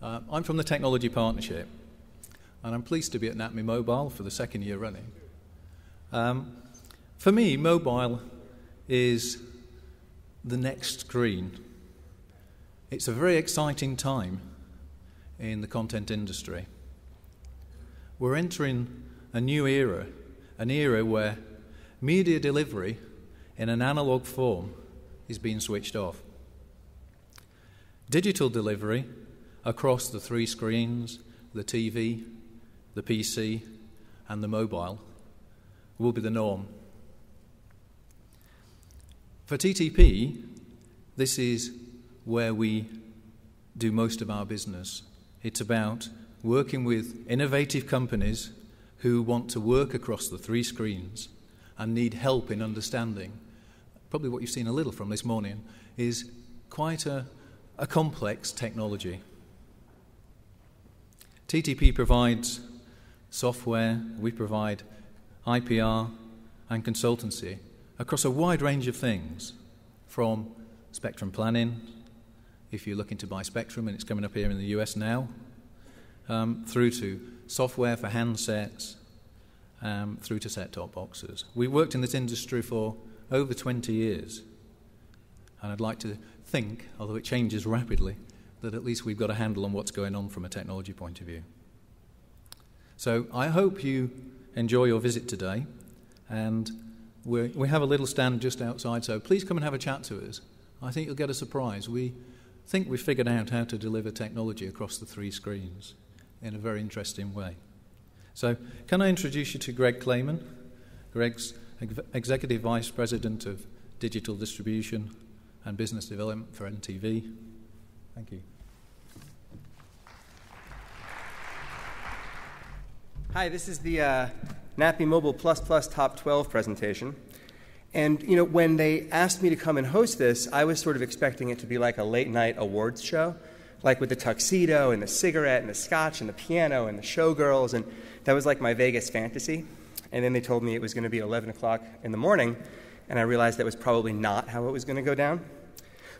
I'm from the Technology Partnership, and I'm pleased to be at NAPMI Mobile for the second year running. For me, mobile is the next screen. It's a very exciting time in the content industry. We're entering a new era, an era where media delivery in an analog form is being switched off. Digital delivery across the three screens, the TV, the PC, and the mobile, will be the norm. For TTP, this is where we do most of our business. It's about working with innovative companies who want to work across the three screens and need help in understanding. Probably what you've seen a little from this morning is quite a complex technology. TTP provides software, we provide IPR and consultancy across a wide range of things, from spectrum planning, if you're looking to buy spectrum and it's coming up here in the US now, through to software for handsets, through to set-top boxes. We worked in this industry for over 20 years, and I'd like to think, although it changes rapidly, that at least we've got a handle on what's going on from a technology point of view. So I hope you enjoy your visit today, and we have a little stand just outside, so please come and have a chat to us. I think you'll get a surprise. We think we've figured out how to deliver technology across the three screens in a very interesting way. So can I introduce you to Greg Clayman? Greg's Executive Vice President of Digital Distribution and Business Development for NTV. Thank you. Hi, this is the NAPMI Mobile Plus Plus Top 12 presentation. And, you know, when they asked me to come and host this, I was sort of expecting it to be like a late-night awards show, like with the tuxedo and the cigarette and the scotch and the piano and the showgirls, and that was like my Vegas fantasy. And then they told me it was going to be 11 o'clock in the morning, and I realized that was probably not how it was going to go down.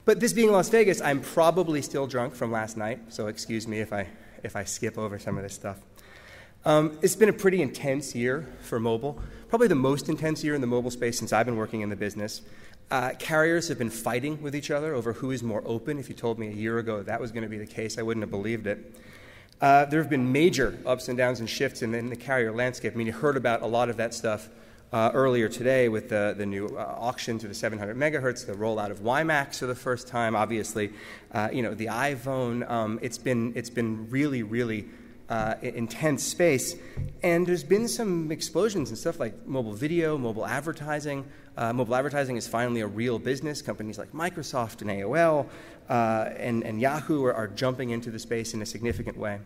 But this being Las Vegas, I'm probably still drunk from last night, so excuse me if I skip over some of this stuff. It's been a pretty intense year for mobile, probably the most intense year in the mobile space since I've been working in the business. Carriers have been fighting with each other over who is more open. If you told me a year ago that was going to be the case, I wouldn't have believed it. There have been major ups and downs and shifts in the carrier landscape. I mean, you heard about a lot of that stuff earlier today with the new auction to the 700 megahertz, the rollout of WiMAX for the first time, obviously, the iPhone. It's been really, really intense space, and there's been some explosions and stuff like mobile video, mobile advertising. Mobile advertising is finally a real business. Companies like Microsoft and AOL and Yahoo are jumping into the space in a significant way.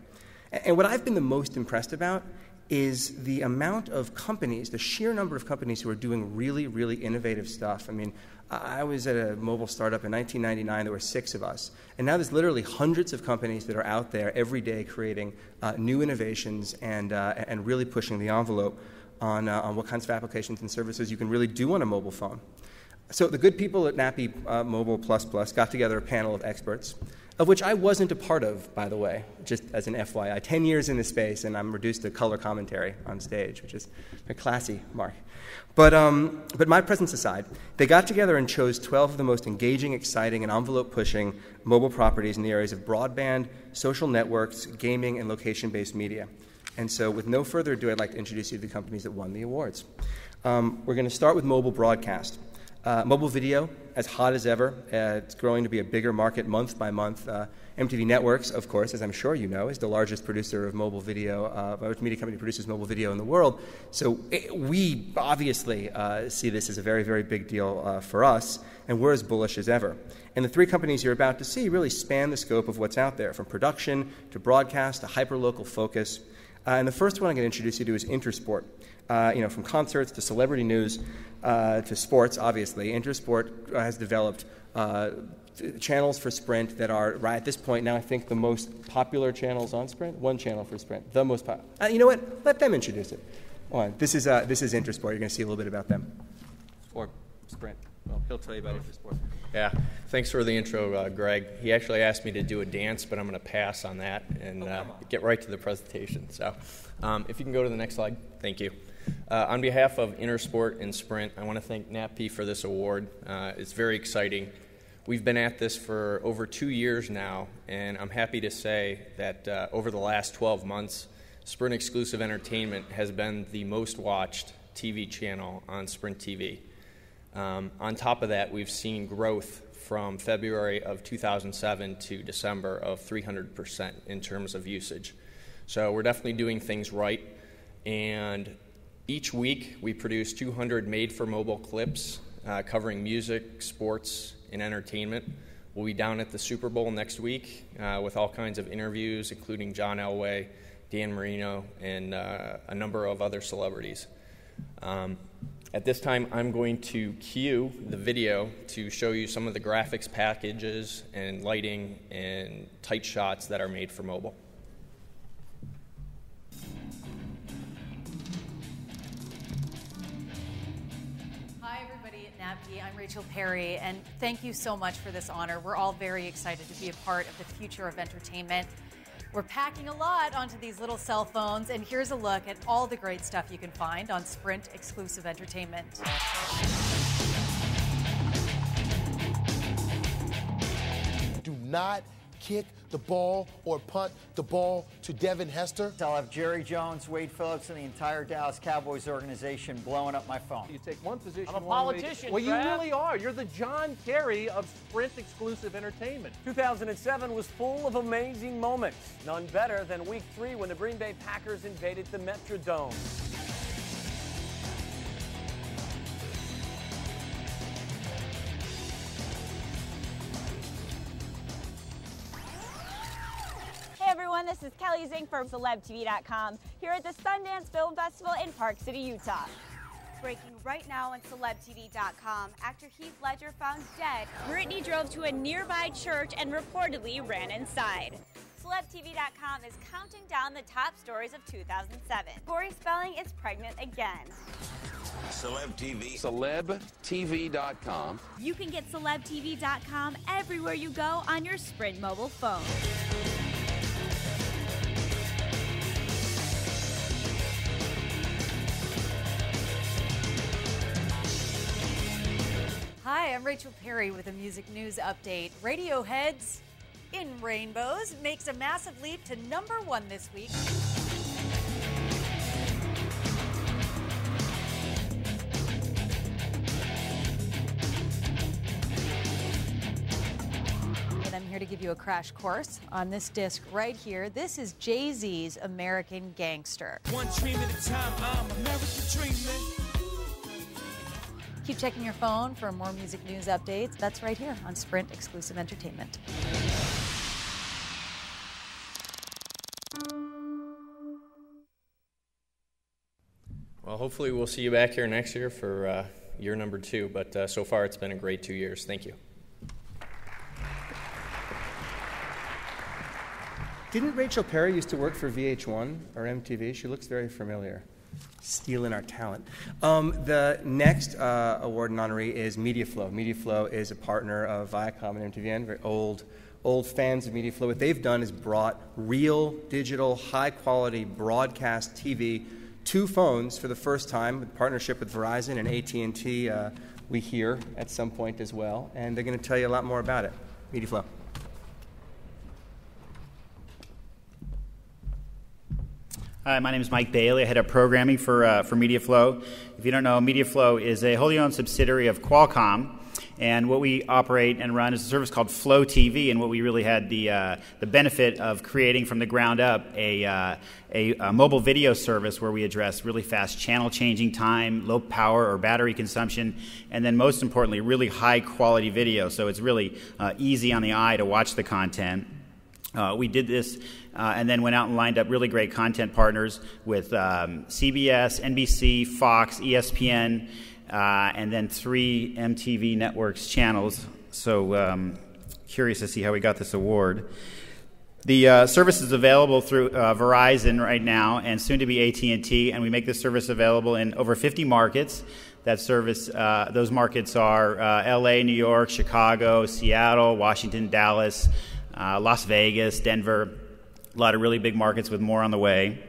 And what I've been the most impressed about is the amount of companies, the sheer number of companies who are doing really, really innovative stuff. I mean, I was at a mobile startup in 1999. There were 6 of us. And now there's literally hundreds of companies that are out there every day creating new innovations and really pushing the envelope on what kinds of applications and services you can really do on a mobile phone. So the good people at NAPMI Mobile Plus Plus got together a panel of experts, of which I wasn't a part of, by the way, just as an FYI. 10 years in this space, and I'm reduced to color commentary on stage, which is a classy mark. But my presence aside, they got together and chose 12 of the most engaging, exciting, and envelope-pushing mobile properties in the areas of broadband, social networks, gaming, and location-based media. And so with no further ado, I'd like to introduce you to the companies that won the awards. We're going to start with mobile broadcast. Mobile video, as hot as ever. It's growing to be a bigger market month by month. MTV Networks, of course, as I'm sure you know, is the largest producer of mobile video, media company produces mobile video in the world. So we obviously see this as a very, very big deal for us, and we're as bullish as ever. And the 3 companies you're about to see really span the scope of what's out there, from production to broadcast to hyperlocal focus. And the first one I'm going to introduce you to is Intersport. From concerts to celebrity news to sports, obviously. Intersport has developed channels for Sprint that are, right at this point now, I think the most popular channels on Sprint. One channel for Sprint, the most popular. You know what? Let them introduce it. This is Intersport. You're going to see a little bit about them. Or Sprint. Well, he'll tell you about Intersport. Yeah, thanks for the intro, Greg. He actually asked me to do a dance, but I'm going to pass on that and get right to the presentation. So if you can go to the next slide. Thank you. On behalf of Intersport and Sprint, I want to thank NAPP for this award. It's very exciting. We've been at this for over 2 years now, and I'm happy to say that over the last 12 months, Sprint Exclusive Entertainment has been the most watched TV channel on Sprint TV. On top of that, we've seen growth from February of 2007 to December of 300% in terms of usage. So we're definitely doing things right. And each week we produce 200 made-for-mobile clips covering music, sports, and entertainment. We'll be down at the Super Bowl next week with all kinds of interviews, including John Elway, Dan Marino, and a number of other celebrities. At this time, I'm going to cue the video to show you some of the graphics packages and lighting and tight shots that are made for mobile. Hi, everybody at NAPP. I'm Rachel Perry, and thank you so much for this honor. We're all very excited to be a part of the future of entertainment. We're packing a lot onto these little cell phones, and here's a look at all the great stuff you can find on Sprint Exclusive Entertainment. Do not kick the ball or punt the ball to Devin Hester. I'll have Jerry Jones, Wade Phillips, and the entire Dallas Cowboys organization blowing up my phone. You take one position. I'm a politician, Well, you Trav. really are. You're the John Kerry of Sprint Exclusive Entertainment. 2007 was full of amazing moments. None better than Week 3 when the Green Bay Packers invaded the Metrodome. Hey everyone, this is Kelly Zink from CelebTV.com here at the Sundance Film Festival in Park City, Utah. Breaking right now on CelebTV.com, actor Heath Ledger found dead. Brittany drove to a nearby church and reportedly ran inside. CelebTV.com is counting down the top stories of 2007. Tori Spelling is pregnant again. CelebTV.com. You can get CelebTV.com everywhere you go on your Sprint mobile phone. Hi, I'm Rachel Perry with a music news update. Radiohead's In Rainbows makes a massive leap to #1 this week. And I'm here to give you a crash course on this disc right here. This is Jay-Z's American Gangster. One dream at a time, I'm American dreaming. Keep checking your phone for more music news updates. That's right here on Sprint Exclusive Entertainment. Well, hopefully we'll see you back here next year for year number 2, but so far it's been a great 2 years. Thank you. Didn't Rachel Perry used to work for VH1 or MTV? She looks very familiar. Stealing our talent. The next award and honoree is MediaFlow. MediaFlow is a partner of Viacom and MTVN, very old fans of MediaFlow. What they've done is brought real, digital, high-quality broadcast TV to phones for the first time, in partnership with Verizon and AT&T, we hear at some point as well. And they're going to tell you a lot more about it. MediaFlow. Hi, my name is Mike Bailey. I head up programming for MediaFlow. If you don't know, MediaFlow is a wholly owned subsidiary of Qualcomm, and what we operate and run is a service called Flow TV. And what we really had the benefit of creating from the ground up a mobile video service where we address really fast channel changing time, low power or battery consumption, and then most importantly, really high quality video. So it's really easy on the eye to watch the content. We did this and then went out and lined up really great content partners with CBS, NBC, Fox, ESPN, and then 3 MTV Networks channels. So curious to see how we got this award. The service is available through Verizon right now and soon to be AT&T, and we make this service available in over 50 markets. that service. Those markets are LA, New York, Chicago, Seattle, Washington, Dallas, Las Vegas, Denver. A lot of really big markets with more on the way.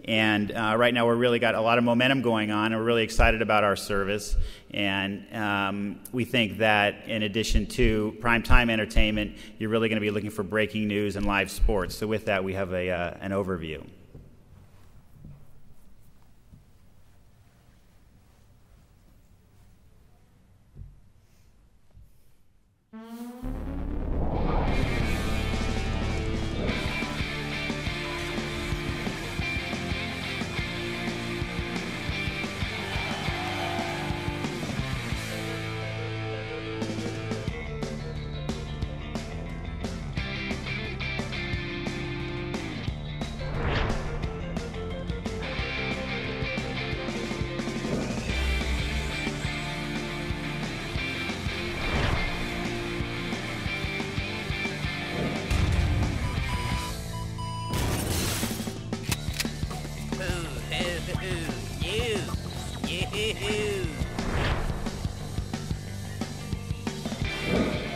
And right now we're really got a lot of momentum going on, and we're really excited about our service. And we think that in addition to primetime entertainment, you're really going to be looking for breaking news and live sports. So with that, we have an overview.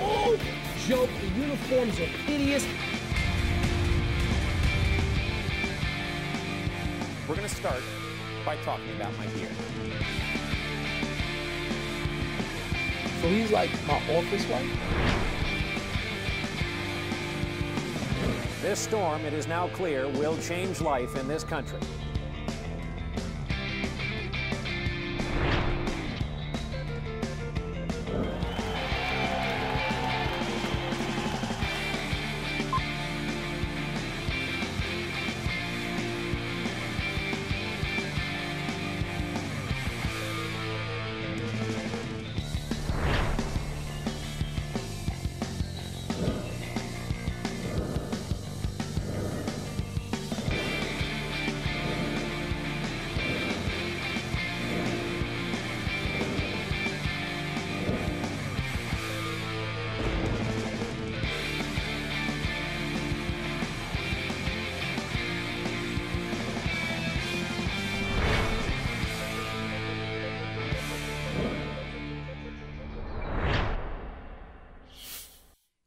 Oh, Joe, the uniforms are hideous. We're going to start by talking about my beard. So he's like my office wife? This storm, it is now clear, will change life in this country.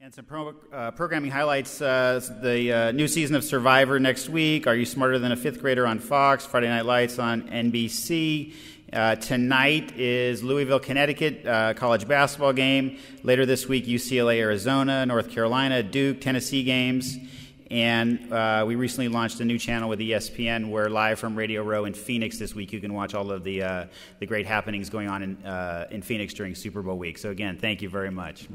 And some programming highlights, the new season of Survivor next week, Are You Smarter Than a Fifth Grader on Fox, Friday Night Lights on NBC. Tonight is Louisville, Connecticut, college basketball game. Later this week, UCLA, Arizona, North Carolina, Duke, Tennessee games. And we recently launched a new channel with ESPN where live from Radio Row in Phoenix this week, you can watch all of the great happenings going on in Phoenix during Super Bowl week. So again, thank you very much.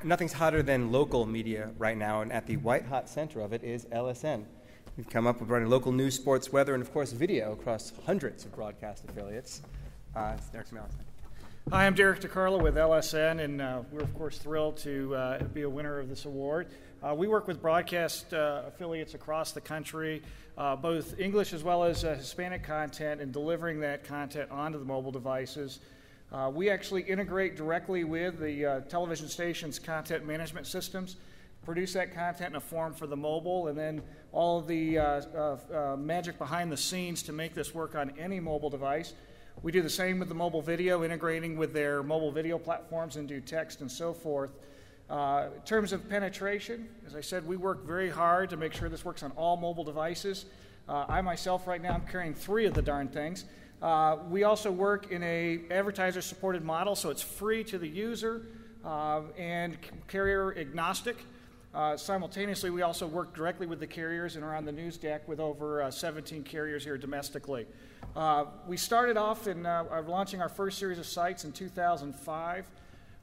Nothing's hotter than local media right now, and at the white-hot center of it is LSN. We've come up with running local news, sports, weather, and, of course, video across hundreds of broadcast affiliates. It's Derek Smalls. Hi, I'm Derek DeCarlo with LSN, and we're, of course, thrilled to be a winner of this award. We work with broadcast affiliates across the country, both English as well as Hispanic content, and delivering that content onto the mobile devices. We actually integrate directly with the television station's content management systems, produce that content in a form for the mobile, and then all of the magic behind the scenes to make this work on any mobile device. We do the same with the mobile video, integrating with their mobile video platforms and do text and so forth. In terms of penetration, as I said, we work very hard to make sure this works on all mobile devices. I myself right now, I'm carrying 3 of the darn things. We also work in a advertiser-supported model, so it's free to the user and carrier agnostic. Simultaneously, we also work directly with the carriers and are on the news deck with over 17 carriers here domestically. We started off in launching our first series of sites in 2005.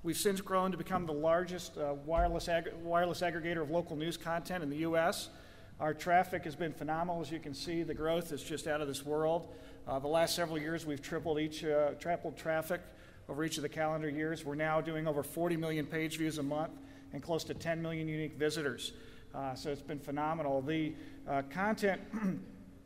We've since grown to become the largest wireless aggregator of local news content in the U.S. Our traffic has been phenomenal. As you can see, the growth is just out of this world. The last several years, we've tripled traffic over each of the calendar years. We're now doing over 40 million page views a month and close to 10 million unique visitors. So it's been phenomenal. The content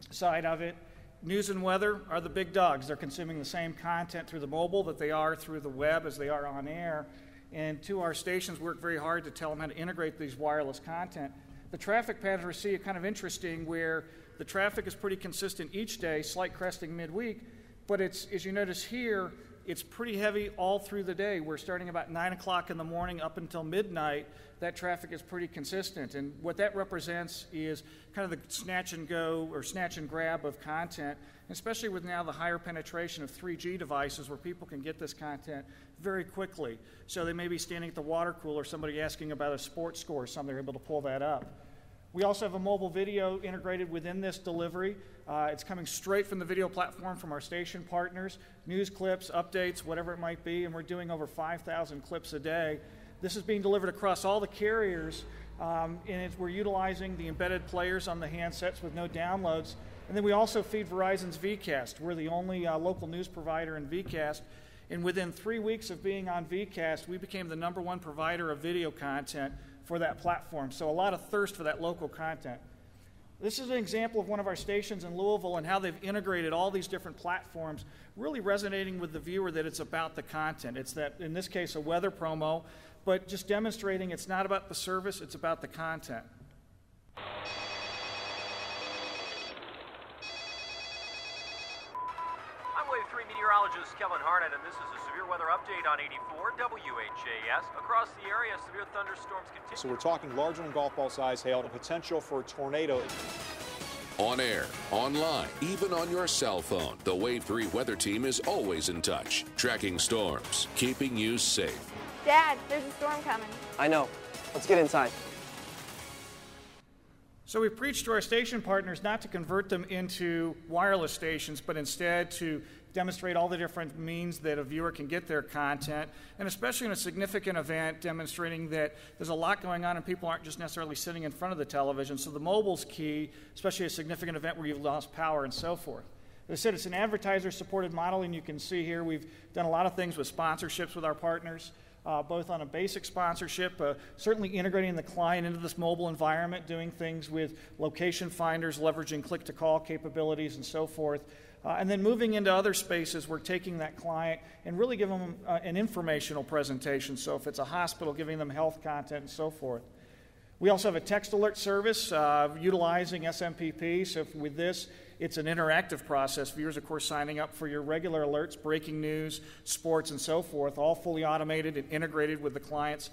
side of it, news and weather are the big dogs. They're consuming the same content through the mobile that they are through the web as they are on air. And to our stations work very hard to tell them how to integrate these wireless content. The traffic patterns we see are kind of interesting where the traffic is pretty consistent each day, slight cresting midweek, but it's, as you notice here, it's pretty heavy all through the day. We're starting about 9 o'clock in the morning up until midnight. That traffic is pretty consistent. And what that represents is kind of the snatch and go or snatch and grab of content, especially with now the higher penetration of 3G devices where people can get this content very quickly. So they may be standing at the water cooler, somebody asking about a sports score or something, they're able to pull that up. We also have a mobile video integrated within this delivery. It's coming straight from the video platform from our station partners, news clips, updates, whatever it might be, and we're doing over 5,000 clips a day. This is being delivered across all the carriers, and we're utilizing the embedded players on the handsets with no downloads. And then we also feed Verizon's VCast. We're the only local news provider in VCast, and within 3 weeks of being on VCast, we became the #1 provider of video content for that platform. So a lot of thirst for that local content. This is an example of one of our stations in Louisville and how they've integrated all these different platforms, really resonating with the viewer that it's about the content. It's that, in this case, a weather promo, but just demonstrating it's not about the service, it's about the content. I'm Wave 3 meteorologist Kevin Harnett, and this is a severe weather update on 84 WHAS. Across the area, severe thunderstorms continue. So we're talking larger than golf ball size hail and potential for a tornado. On air, online, even on your cell phone, the Wave 3 weather team is always in touch, tracking storms, keeping you safe. Dad, there's a storm coming. I know. Let's get inside. So we preach to our station partners not to convert them into wireless stations, but instead to demonstrate all the different means that a viewer can get their content, and especially in a significant event, demonstrating that there's a lot going on and people aren't just necessarily sitting in front of the television. So the mobile's key, especially a significant event where you've lost power and so forth. As I said, it's an advertiser-supported model, and you can see here we've done a lot of things with sponsorships with our partners. Both on a basic sponsorship, certainly integrating the client into this mobile environment, doing things with location finders, leveraging click-to-call capabilities and so forth. And then moving into other spaces, we're taking that client and really giving them an informational presentation. So if it's a hospital, giving them health content and so forth. We also have a text alert service utilizing SMPP. So with this, it's an interactive process. Viewers, of course, signing up for your regular alerts, breaking news, sports, and so forth, all fully automated and integrated with the client's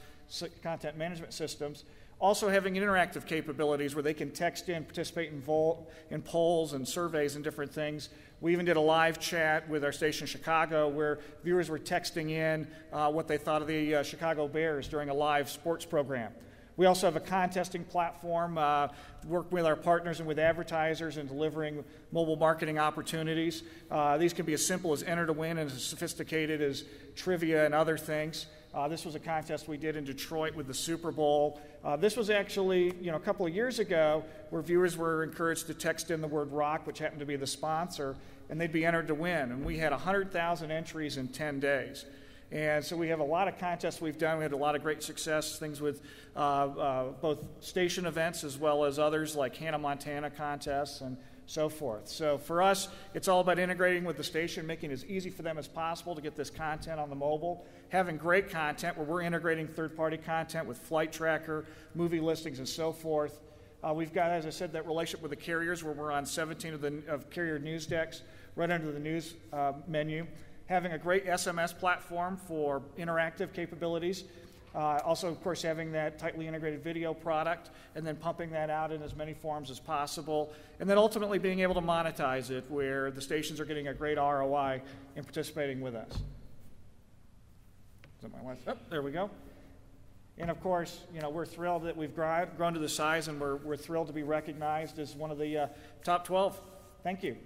content management systems. Also having interactive capabilities where they can text in, participate in polls and surveys and different things. We even did a live chat with our station Chicago where viewers were texting in what they thought of the Chicago Bears during a live sports program. We also have a contesting platform, work with our partners and with advertisers in delivering mobile marketing opportunities. These can be as simple as enter to win and as sophisticated as trivia and other things. This was a contest we did in Detroit with the Super Bowl. This was actually, a couple of years ago where viewers were encouraged to text in the word rock, which happened to be the sponsor, and they'd be entered to win. And we had 100,000 entries in 10 days. And so we have a lot of contests we've done. We had a lot of great success, things with both station events as well as others like Hannah Montana contests and so forth. So for us, it's all about integrating with the station, making it as easy for them as possible to get this content on the mobile, having great content where we're integrating third-party content with flight tracker, movie listings, and so forth. We've got, as I said, that relationship with the carriers where we're on 17 of carrier news decks right under the news menu. Having a great SMS platform for interactive capabilities. Also, of course, having that tightly integrated video product and then pumping that out in as many forms as possible. And then ultimately being able to monetize it where the stations are getting a great ROI in participating with us. Is that my last? Oh, there we go. And of course, we're thrilled that we've grown to the size and we're thrilled to be recognized as one of the top 12. Thank you.